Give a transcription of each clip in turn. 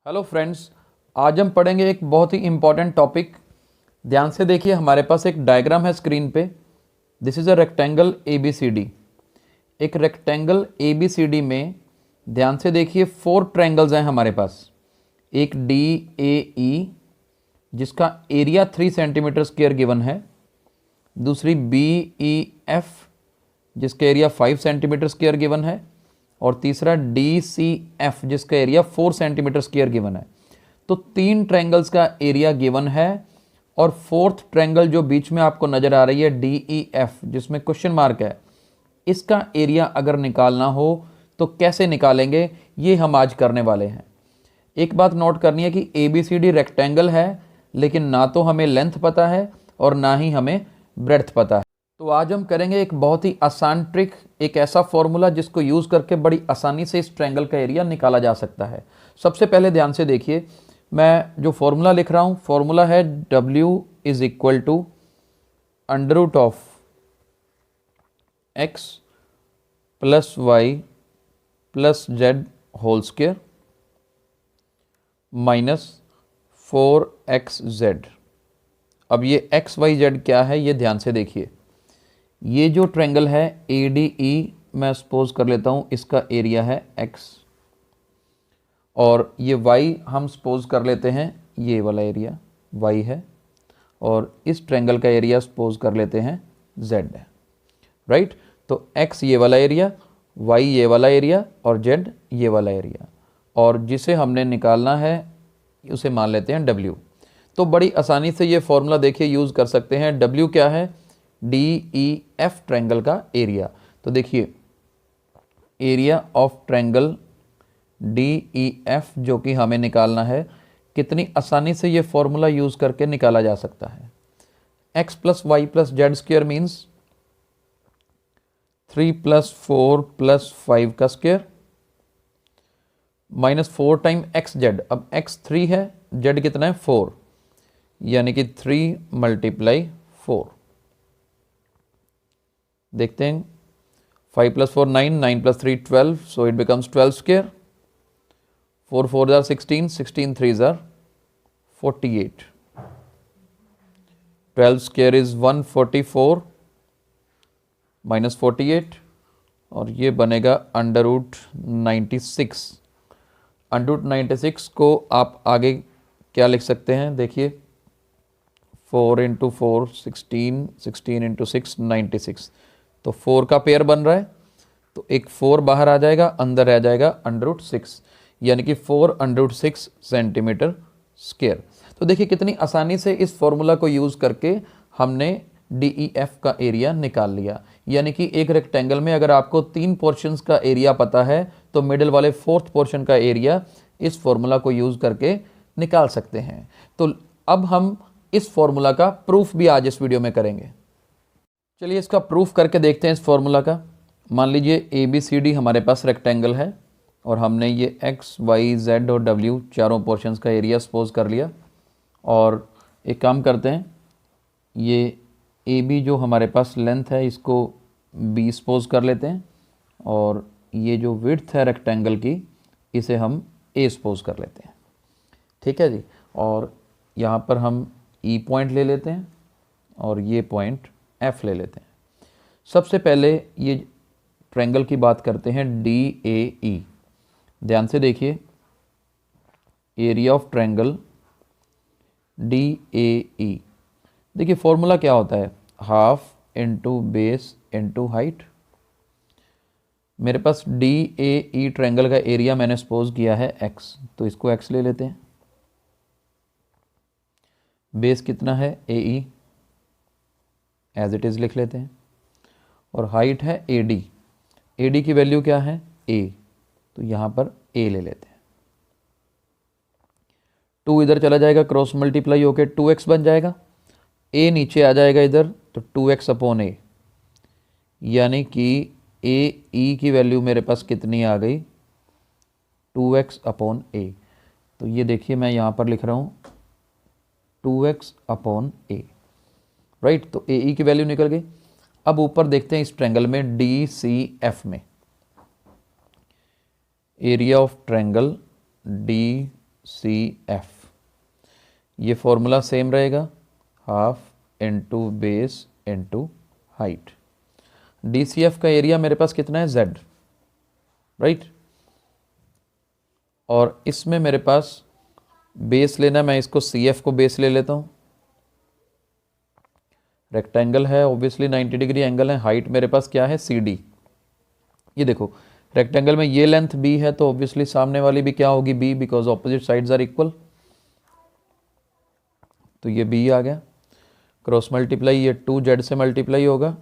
Hello friends, आज हम पढ़ेंगे एक बहुत ही इम्पॉर्टेंट टॉपिक। ध्यान से देखिए, हमारे पास एक डायग्राम है स्क्रीन पे। This is a rectangle A B C D. एक rectangle A B C D में ध्यान से देखिए 4 ट्रायंगल्स हैं हमारे पास। एक डी ए ई जिसका एरिया 3 सेंटीमीटर स्क्वायर गिवन है, दूसरी बी ई एफ जिसका एरिया 5 सेंटीमीटर स्क्वायर गिवन है, और तीसरा डी सी एफ जिसका एरिया 4 सेंटीमीटर स्क्वायर गिवन है। तो 3 ट्रायंगल्स का एरिया गिवन है, और 4th ट्रायंगल जो बीच में आपको नजर आ रही है डी ई एफ जिसमें क्वेश्चन मार्क है, इसका एरिया अगर निकालना हो तो कैसे निकालेंगे, ये हम आज करने वाले हैं। एक बात नोट करनी है कि A B C D rectangle है, लेकिन ना तो हमें लेंथ पता है और ना ही हमें ब्रेड्थ पता है। तो आज हम करेंगे एक बहुत ही आसान ट्रिक, एक ऐसा फॉर्मूला जिसको यूज़ करके बड़ी आसानी से इस ट्रायंगल का एरिया निकाला जा सकता है। सबसे पहले ध्यान से देखिए, मैं जो फॉर्मूला लिख रहा हूँ, फॉर्मूला है W is equal to under root of x plus y plus z whole square minus 4xz। अब ये एक्स वाई जेड क्या है, ये ध्यान से देखिए। ये जो ट्रायंगल है ए डी ई, मैं सपोज कर लेता हूँ इसका एरिया है x, और ये y हम सपोज कर लेते हैं ये वाला एरिया y है, और इस ट्रायंगल का एरिया सपोज कर लेते हैं z है, राइट। तो x ये वाला एरिया, y ये वाला एरिया और z ये वाला एरिया, और जिसे हमने निकालना है उसे मान लेते हैं w। तो बड़ी आसानी से ये फॉर्मूला देखिए यूज़ कर सकते हैं। w क्या है, डी ई एफ ट्रायंगल का एरिया। तो देखिए area of triangle D E F जो कि हमें निकालना है, कितनी आसानी से ये फॉर्मूला यूज़ करके निकाला जा सकता है। x plus y plus z square means 3 plus 4 plus 5 का square minus 4 time x z. अब x 3 है, z कितना है 4, यानी कि 3 मल्टीप्लाई 4। देखते हैं, 5 plus 4 9, 9 plus 3 12, so it becomes 12 square. 4 4 are 16, 16 3 are 48। 12 square is 144 minus 48, और ये बनेगा अंडर रूट 96। अंडर रूट 96 को आप आगे क्या लिख सकते हैं, देखिए 4 इंटू 4 16, 16 इंटू 6 96। तो 4 का पेयर बन रहा है, तो एक 4 बाहर आ जाएगा, अंदर रह जाएगा अंडर रूट 6, यानी कि 4 अंडर रूट 6 सेंटीमीटर स्क्वायर। तो देखिए कितनी आसानी से इस फॉर्मूला को यूज़ करके हमने डी ई एफ का एरिया निकाल लिया। यानी कि एक रेक्टेंगल में अगर आपको 3 पोर्शंस का एरिया पता है, तो मिडिल वाले 4th पोर्शन का एरिया इस फॉर्मूला को यूज़ करके निकाल सकते हैं। तो अब हम इस फॉर्मूला का प्रूफ भी आज इस वीडियो में करेंगे। चलिए इसका प्रूफ करके देखते हैं इस फॉर्मूला का। मान लीजिए ए बी सी डी हमारे पास रेक्टेंगल है, और हमने ये x, y, z और w चारों पोर्शंस का एरिया सपोज कर लिया। और एक काम करते हैं, ये ए बी जो हमारे पास लेंथ है इसको b सपोज कर लेते हैं, और ये जो विड्थ है रेक्टेंगल की इसे हम a सपोज कर लेते हैं। ठीक है जी। और यहाँ पर हम e पॉइंट ले लेते हैं, और ये पॉइंट f ले लेते हैं। सबसे पहले ये ट्रायंगल की बात करते हैं डी ए ई। ध्यान से देखिए, area of triangle D A E, देखिए फॉर्मूला क्या होता है, half into base into height. मेरे पास डी ए ई ट्रायंगल का एरिया मैंने सपोज किया है x, तो इसको x ले लेते हैं। बेस कितना है ए ई, एज इट इज़ लिख लेते हैं, और हाइट है ए डी। ए डी की वैल्यू क्या है a, तो यहाँ पर a ले लेते हैं। 2 इधर चला जाएगा, क्रॉस मल्टीप्लाई होके 2x बन जाएगा। a नीचे आ जाएगा इधर, तो 2x अपॉन a, यानी कि a e की वैल्यू मेरे पास कितनी आ गई, 2x अपॉन a। तो ये देखिए मैं यहाँ पर लिख रहा हूँ 2x अपॉन a, राइट। तो a e की वैल्यू निकल गई। अब ऊपर देखते हैं इस ट्रायंगल में डी सी एफ में, area of triangle D CF, ये फॉर्मूला सेम रहेगा, half into base into height. DCF का एरिया मेरे पास कितना है, Z, राइट। और इसमें मेरे पास बेस लेना, मैं इसको CF को बेस ले लेता हूँ। रेक्टेंगल है, ऑब्वियसली 90 डिग्री एंगल है। हाइट मेरे पास क्या है, CD। ये देखो रेक्टेंगल में ये लेंथ B है, तो ऑब्वियसली सामने वाली भी क्या होगी, B, because opposite sides are equal. तो ये B आ गया। क्रॉस मल्टीप्लाई, ये 2Z से मल्टीप्लाई होगा,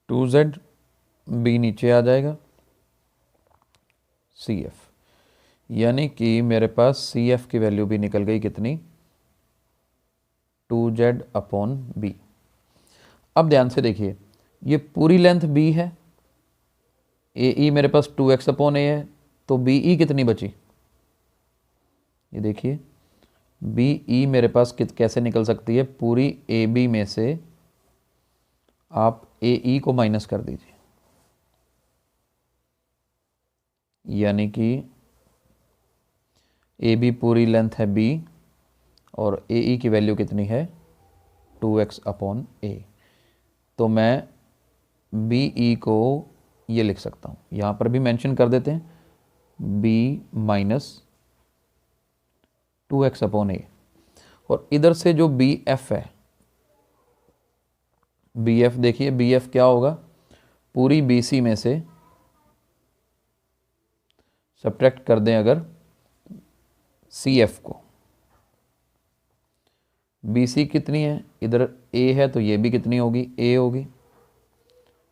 2Z, B नीचे आ जाएगा, CF। यानी कि मेरे पास CF की वैल्यू भी निकल गई कितनी, 2Z अपॉन B। अब ध्यान से देखिए, ये पूरी लेंथ B है, AE मेरे पास 2x अपॉन A है, तो BE कितनी बची, ये देखिए BE मेरे पास कैसे निकल सकती है, पूरी AB में से आप AE को माइनस कर दीजिए, यानी कि AB पूरी लेंथ है B और AE की वैल्यू कितनी है, 2x अपॉन A। तो मैं BE को ये लिख सकता हूँ, यहाँ पर भी मेंशन कर देते हैं, B minus 2x upon A। और इधर से जो BF है, BF देखिए, BF क्या होगा, पूरी BC में से सब्ट्रैक्ट कर दें अगर CF को, BC कितनी है, इधर A है तो ये भी कितनी होगी, A होगी,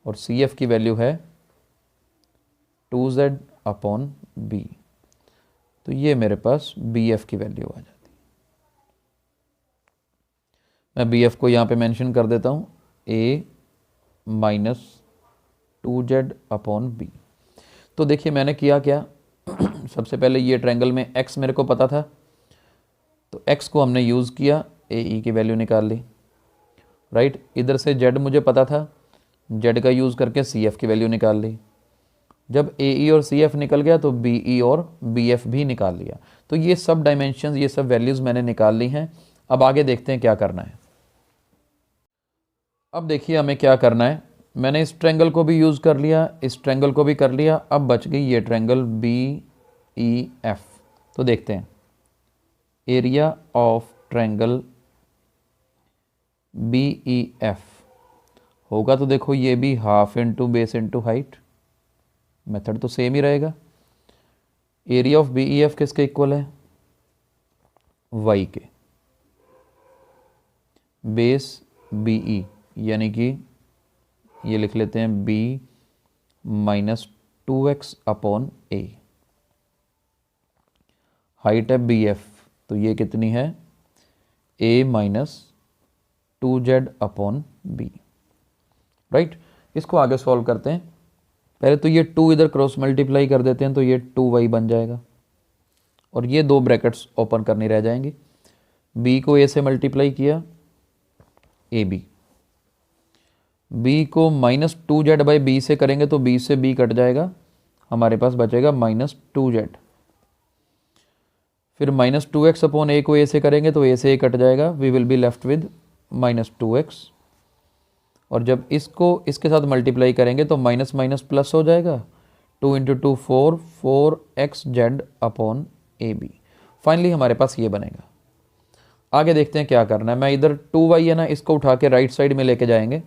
और CF की वैल्यू है 2Z अपॉन B। तो ये मेरे पास BF की वैल्यू आ जाती है। मैं BF को यहाँ पे मेंशन कर देता हूँ, A minus 2Z upon B। तो देखिए मैंने किया क्या, सबसे पहले ये ट्रायंगल में x मेरे को पता था, तो x को हमने यूज़ किया, AE की वैल्यू निकाल ली, राइट। इधर से z मुझे पता था, z का यूज़ करके CF की वैल्यू निकाल ली। जब AE और CF निकल गया तो BE और BF भी निकाल लिया। तो ये सब डायमेंशंस, ये सब वैल्यूज़ मैंने निकाल ली हैं। अब आगे देखते हैं क्या करना है। अब देखिए हमें क्या करना है, मैंने इस ट्रायंगल को भी यूज़ कर लिया, इस ट्रायंगल को भी कर लिया, अब बच गई ये ट्रायंगल BEF। तो देखते हैं, एरिया ऑफ ट्रायंगल BEF होगा, तो देखो ये भी half into base into height, method तो सेम ही रहेगा। एरिया ऑफ BEF किसके इक्वल है, y के, बेस BE, यानी कि ये लिख लेते हैं B minus 2x upon A। Height है BF, तो ये कितनी है, A minus 2Z upon B, right. इसको आगे सॉल्व करते हैं। पहले तो ये 2 इधर क्रॉस मल्टीप्लाई कर देते हैं, तो ये 2y बन जाएगा, और ये दो ब्रैकेट्स ओपन करनी रह जाएंगी। B को A से मल्टीप्लाई किया, AB, B को माइनस 2Z बाई B से करेंगे तो B से B कट जाएगा, हमारे पास बचेगा माइनस 2Z। फिर माइनस 2x अपॉन A को A से करेंगे तो A से A कट जाएगा, we will be left with minus 2x। और जब इसको इसके साथ मल्टीप्लाई करेंगे तो माइनस माइनस प्लस हो जाएगा, 2 into 2 4, 4xz upon AB। Finally हमारे पास ये बनेगा। आगे देखते हैं क्या करना है। मैं इधर 2y है ना, इसको उठा के राइट साइड में लेके जाएंगे,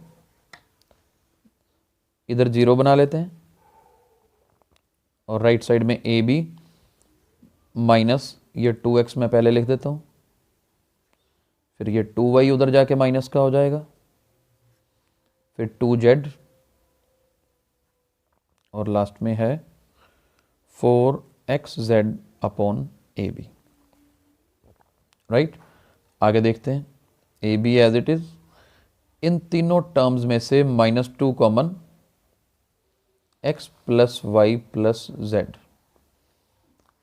इधर 0 बना लेते हैं, और राइट साइड में AB माइनस ये 2x मैं पहले लिख देता हूँ, फिर ये 2y उधर जाके माइनस का हो जाएगा, फिर 2z, और लास्ट में है 4xz अपॉन AB, राइट। आगे देखते हैं, AB एज इट इज, इन तीनों टर्म्स में से -2 common, x plus y plus z,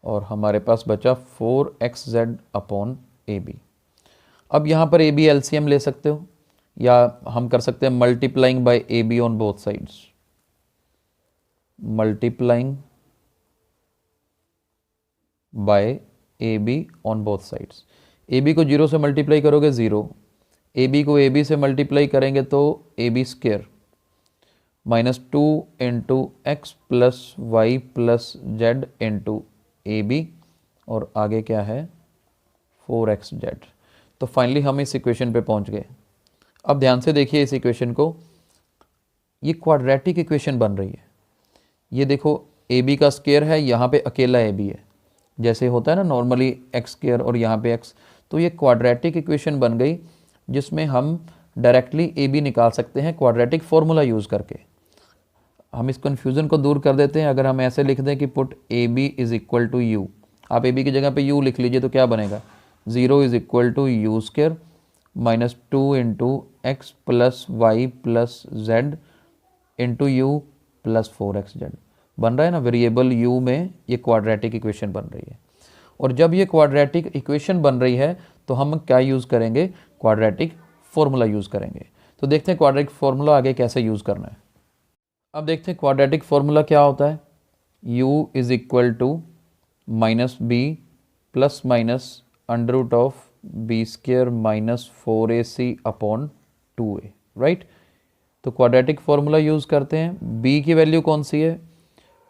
और हमारे पास बचा 4xz अपॉन AB। अब यहाँ पर AB LCM ले सकते हो, या हम कर सकते हैं multiplying by AB on both sides, multiplying by A B on both sides. A B को 0 से मल्टीप्लाई करोगे 0, ए बी को ए बी से मल्टीप्लाई करेंगे तो A B square minus 2 into x plus y plus z into A B, और आगे क्या है 4xz। तो फाइनली हम इस इक्वेशन पे पहुंच गए। अब ध्यान से देखिए इस इक्वेशन को, ये क्वाड्रेटिक इक्वेशन बन रही है। ये देखो ए बी का स्क्वायर है, यहाँ पे अकेला ए बी है, जैसे होता है ना नॉर्मली एक्स स्क्वायर और यहाँ पे एक्स, तो ये क्वाड्रेटिक इक्वेशन बन गई जिसमें हम डायरेक्टली ए बी निकाल सकते हैं क्वाड्रेटिक फॉर्मूला यूज़ करके। हम इस कन्फ्यूज़न को दूर कर देते हैं। अगर हम ऐसे लिख दें कि put A B is equal to u, आप ए बी की जगह पे यू लिख लीजिए तो क्या बनेगा 0 is equal to u square minus 2 into x plus y plus z into u plus 4xz बन रहा है ना। वेरिएबल u में ये क्वाड्रेटिक इक्वेशन बन रही है। और जब ये क्वाड्रेटिक इक्वेशन बन रही है तो हम क्या यूज़ करेंगे, क्वाड्रेटिक फॉर्मूला यूज़ करेंगे। तो देखते हैं क्वाड्रेटिक फॉर्मूला आगे कैसे यूज़ करना है। अब देखते हैं क्वाड्रेटिक फॉर्मूला क्या होता है। u is equal to minus B plus minus under root of B square minus 4ac upon 2a, right. तो क्वाड्रेटिक फॉर्मूला यूज़ करते हैं। b की वैल्यू कौन सी है,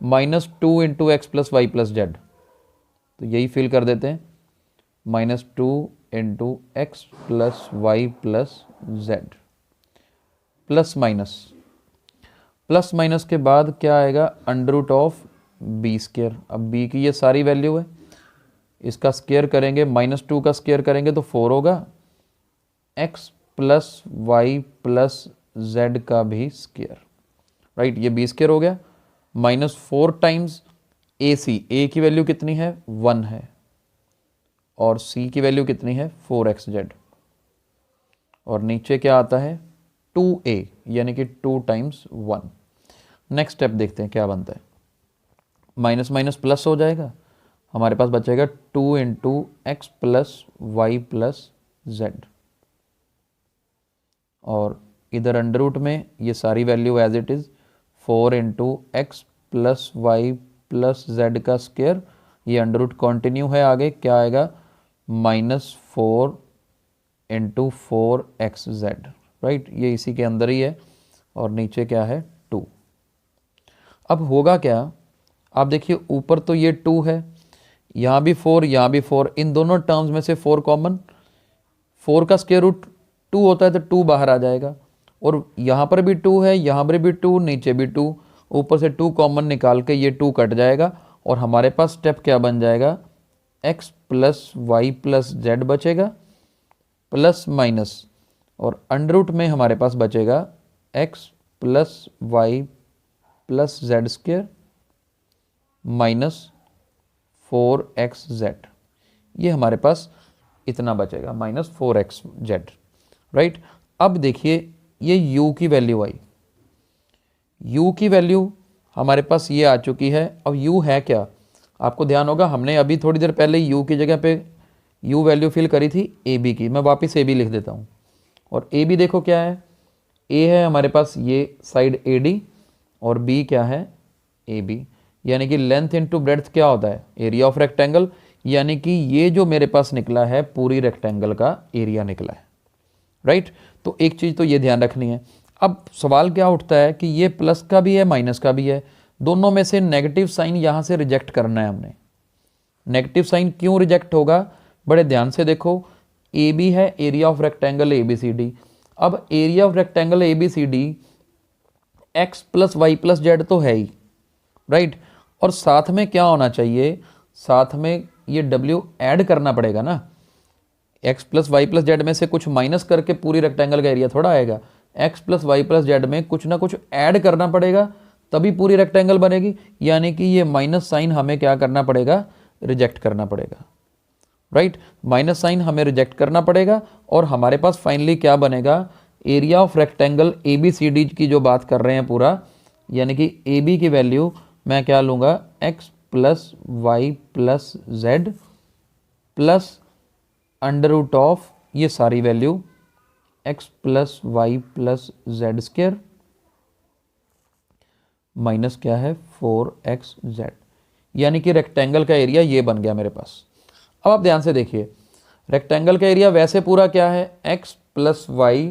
minus 2 into x plus y plus z, तो यही फिल कर देते हैं minus 2 into x plus y plus z plus minus के बाद क्या आएगा under root of B square. अब b की ये सारी वैल्यू है, इसका स्क्वेयर करेंगे, माइनस 2 का स्क्वेयर करेंगे तो 4 होगा, x plus y plus z का भी स्क्वेयर, राइट। ये बी स्क्वेयर हो गया माइनस 4 टाइम्स ए सी, ए की वैल्यू कितनी है 1 है और c की वैल्यू कितनी है 4xz, और नीचे क्या आता है 2a यानी कि 2 टाइम्स 1। नेक्स्ट स्टेप देखते हैं क्या बनता है। माइनस माइनस प्लस हो जाएगा, हमारे पास बचेगा 2 into x plus y plus z, और इधर अंडर रूट में ये सारी value as it is 4 into x plus y plus z का स्क्वेयर, ये अंडर रूट कॉन्टिन्यू है, आगे क्या आएगा माइनस 4 इंटू 4xz, राइट। ये इसी के अंदर ही है, और नीचे क्या है 2। अब होगा क्या, आप देखिए ऊपर तो ये 2 है, यहाँ भी 4 यहाँ भी 4, इन दोनों टर्म्स में से 4 कॉमन, 4 का स्क्वायर रूट 2 होता है तो 2 बाहर आ जाएगा, और यहाँ पर भी 2 है, यहाँ पर भी 2, नीचे भी 2, ऊपर से 2 कॉमन निकाल के ये 2 कट जाएगा, और हमारे पास स्टेप क्या बन जाएगा x plus y plus z बचेगा प्लस माइनस, और अंडर रूट में हमारे पास बचेगा x plus y plus z square minus 4xz, ये हमारे पास इतना बचेगा माइनस 4xz, राइट। अब देखिए ये u की वैल्यू आई, u की वैल्यू हमारे पास ये आ चुकी है। अब u है क्या, आपको ध्यान होगा हमने अभी थोड़ी देर पहले u की जगह पे u वैल्यू फिल करी थी ए बी की, मैं वापस ए बी लिख देता हूँ। और ए बी देखो क्या है, a है हमारे पास ये साइड ए डी, और b क्या है ए बी, यानी कि लेंथ इनटू ब्रेड्थ क्या होता है एरिया ऑफ रेक्टेंगल, यानी कि ये जो मेरे पास निकला है पूरी रेक्टेंगल का एरिया निकला है, राइट। तो एक चीज़ तो ये ध्यान रखनी है। अब सवाल क्या उठता है कि ये प्लस का भी है माइनस का भी है, दोनों में से नेगेटिव साइन यहाँ से रिजेक्ट करना है हमने। नेगेटिव साइन क्यों रिजेक्ट होगा, बड़े ध्यान से देखो, ए बी है area of rectangle A B C D. अब area of rectangle A B C D x plus y plus z तो है ही, राइट। और साथ में क्या होना चाहिए, साथ में ये w ऐड करना पड़ेगा ना, x plus y plus z में से कुछ माइनस करके पूरी रेक्टेंगल का एरिया थोड़ा आएगा, x plus y plus z में कुछ ना कुछ ऐड करना पड़ेगा तभी पूरी रेक्टेंगल बनेगी, यानी कि ये माइनस साइन हमें क्या करना पड़ेगा, रिजेक्ट करना पड़ेगा, राइट। माइनस साइन हमें रिजेक्ट करना पड़ेगा, और हमारे पास फाइनली क्या बनेगा, area of rectangle A B C D की जो बात कर रहे हैं पूरा, यानी कि ए बी की वैल्यू मैं क्या लूँगा x plus y plus z plus under root of ये सारी value x plus y plus z square minus क्या है 4xz। यानी कि रेक्टेंगल का एरिया ये बन गया मेरे पास। अब आप ध्यान से देखिए, रेक्टेंगल का एरिया वैसे पूरा क्या है, x plus y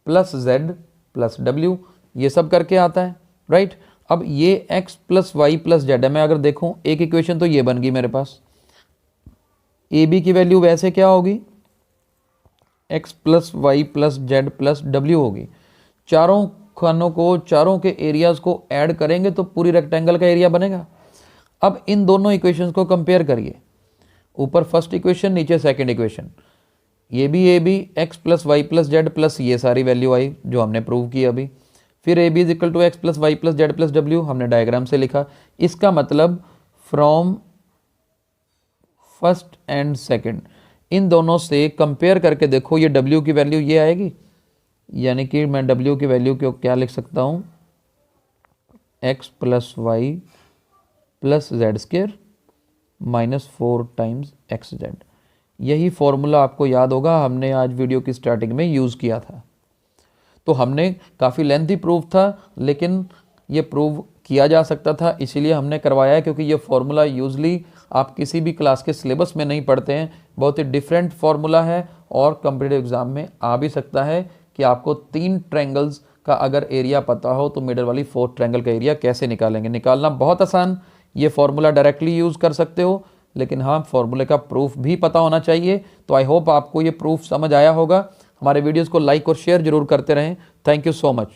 plus z plus W, ये सब करके आता है, राइट। अब ये x plus y plus z है, मैं अगर देखूं एक इक्वेशन तो ये बन गई मेरे पास। ए बी की वैल्यू वैसे क्या होगी, x plus y plus z plus W होगी। चारों खानों को, चारों के एरियाज को ऐड करेंगे तो पूरी रेक्टेंगल का एरिया बनेगा। अब इन दोनों इक्वेशंस को कंपेयर करिए, ऊपर फर्स्ट इक्वेशन नीचे सेकंड इक्वेशन, ये भी A B x plus y plus z plus ये सारी वैल्यू आई जो हमने प्रूव की अभी। फिर A B is equal to x plus y plus z plus W, हमने डायग्राम से लिखा। इसका मतलब फ्रॉम फर्स्ट एंड सेकंड, इन दोनों से कंपेयर करके देखो, ये डब्ल्यू की वैल्यू ये आएगी, यानी कि मैं डब्ल्यू की वैल्यू को क्या लिख सकता हूँ, x plus y plus z square minus 4 times x z. यही फॉर्मूला आपको याद होगा, हमने आज वीडियो की स्टार्टिंग में यूज़ किया था। तो हमने काफ़ी लेंथी प्रूफ था, लेकिन ये प्रूव किया जा सकता था, इसीलिए हमने करवाया है, क्योंकि ये फार्मूला यूजली आप किसी भी क्लास के सिलेबस में नहीं पढ़ते हैं। बहुत ही डिफरेंट फार्मूला है और कॉम्पिटिटिव एग्जाम में आ भी सकता है कि आपको 3 ट्रायंगल्स का अगर एरिया पता हो तो मिडल वाली 4th ट्रायंगल का एरिया कैसे निकालेंगे। निकालना बहुत आसान, ये फार्मूला डायरेक्टली यूज़ कर सकते हो, लेकिन हाँ फार्मूले का प्रूफ भी पता होना चाहिए। तो आई होप आपको ये प्रूफ समझ आया होगा। हमारे वीडियोज़ को लाइक और शेयर जरूर करते रहें। Thank you so much.